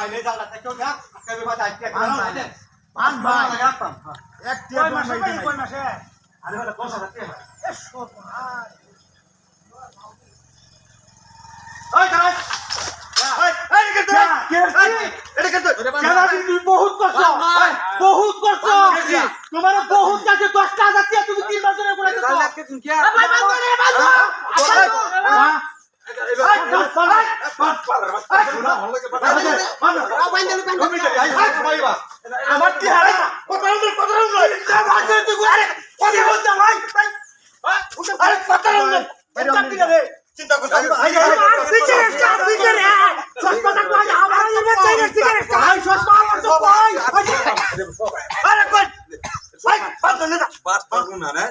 ले जाला त्याच्यावर घ्या काही बात ऐकते पान भाई एक टिया कोई मासे भाई कोई मासे अरे वाला कौन सा रखते हैं ए सोपार ओए काय ओए अरे करतो अरे करतो কেন তুমি বহুত করছো বহুত করছো তোমার বহুত কাছে 10টা যাচ্ছে তুমি 3 বছরের পরে তো गाल के तुम क्या ভাই বন্ধ রে বন্ধ আমার কি হারে কথা চিন্তা করতে बात करूं ना रे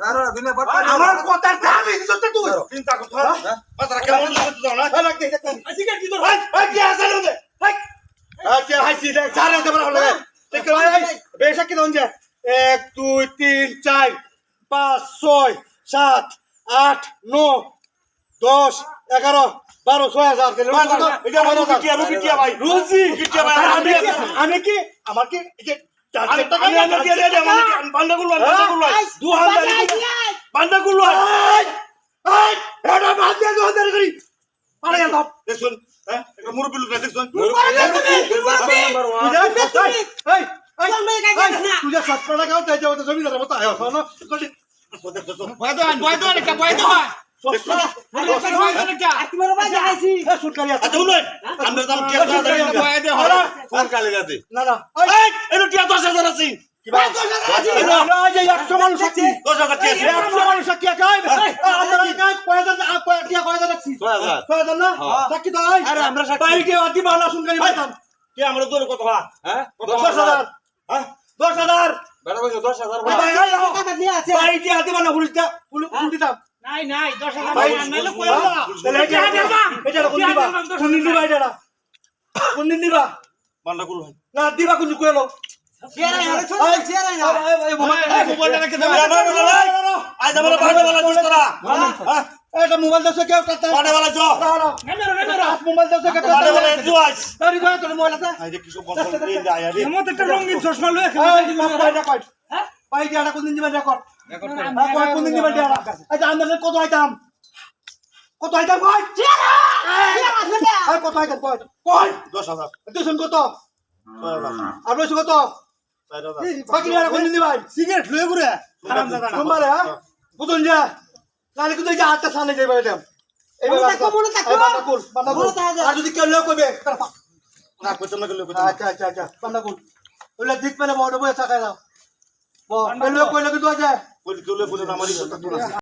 अरे बिना बात আমার কথার দাম ইজ্জত তুই চিন্তা করতে মাত্রা কেমন করতে দাও না লাগতে সিগারেট কি তোর ভাই ভাই কি আছে রে ভাই আচ্ছা হাসি দেখ সারা দেব না লাগে ঠিক ভাই বেশা কি দন যে 1 2 3 4 5 6 7 8 9 10 11 12 6000 দিলে এটা বলো কিটিয়া ভাই রুজি কিটিয়া ভাই আমি কি আমার কি এই যে টাকা আমি দিয়ে দে আমি বান্দাগুলো 2000 বান্দাগুলো এই এটা বাদ দিয়ে 2000 করি আরে বাপ দেখুন হ্যাঁ এটা মুরব্বি লোক দেখুন তুই যা 7 টাকা গাও তাই যাও তো জমি দাঁড়াবো তো আয় শোনো বয়দো একটা বয়দো তোমার বাজে আইছি সুরকারি আছে শুনুন আমরা দাম টিয়া বয়দো হলো फोन काले जाते না না এই এনো টিয়া 10000 আছে কি ভাই 10000 আছে না যে 100 মানুষ আছে 10000 টিয়া আছে 100 মানুষ আছে কই আমরা কই কয়জন টিয়া কয়জন রাখছি 6000 কয়জন না সাক্ষী তো আরে আমরা বাইকে আদি বালা সুরকারি পাইতাম কি আমরা তোর কত হ্যাঁ 10000 হ্যাঁ 10000 बड़ा भाई 10000 ভাই টাকা দিয়ে আছে বাইকে আদি বালা উল্টা নাই নাই 10000 ভাই নাইলে কইলো তাহলে এটা কোন দিবা কোন দিন দিবা বান্দা কুল না দিবা কোন কইলো শেয়ারাই না মোবাইল রেখে দাও আজ আমরা বাড়া वाला চুজ করা হ্যাঁ এটা মোবাইল দাও কেউ করতে বাড়া वाला জো নেমেরো মোবাইল দাও কেউ করতে বাড়া वाला জো আজ তারি ভাই তোর মোবাইল আছে আই দেখি সব বন্ধ করে দিয়ে আয়া রে মত একটা রঙিন চশমা লয়ে রেকর্ড হ্যাঁ ভাই দিয়াটা কোন দিন দিবা রেকর্ড হ্যাঁ কোন দিন দিবা দিয়াটা আচ্ছা আমরা কত আইতাম ভাই শেয়ার কত আইতাম কই 10000 তুই শুন কত আর লইছ কত 4000 বাকি আর কোন দিন দিবা সিগারেট লয়ে ঘুরে হারামজাদা না তোমারে হ্যাঁ বুঝুন যা কালে কিন্তু যা হাতটা সামনে যাইবা এটা এইবার বান্দা কুল আর যদি কেউ লোক কইবে না কইছ না লোক আচ্ছা বান্দা কুল ওলা দিক মানে বড় বড় চাকায় দাও লোক কইলে কিন্তু যায় বলি কেউ লোক কইলে আমারই কথা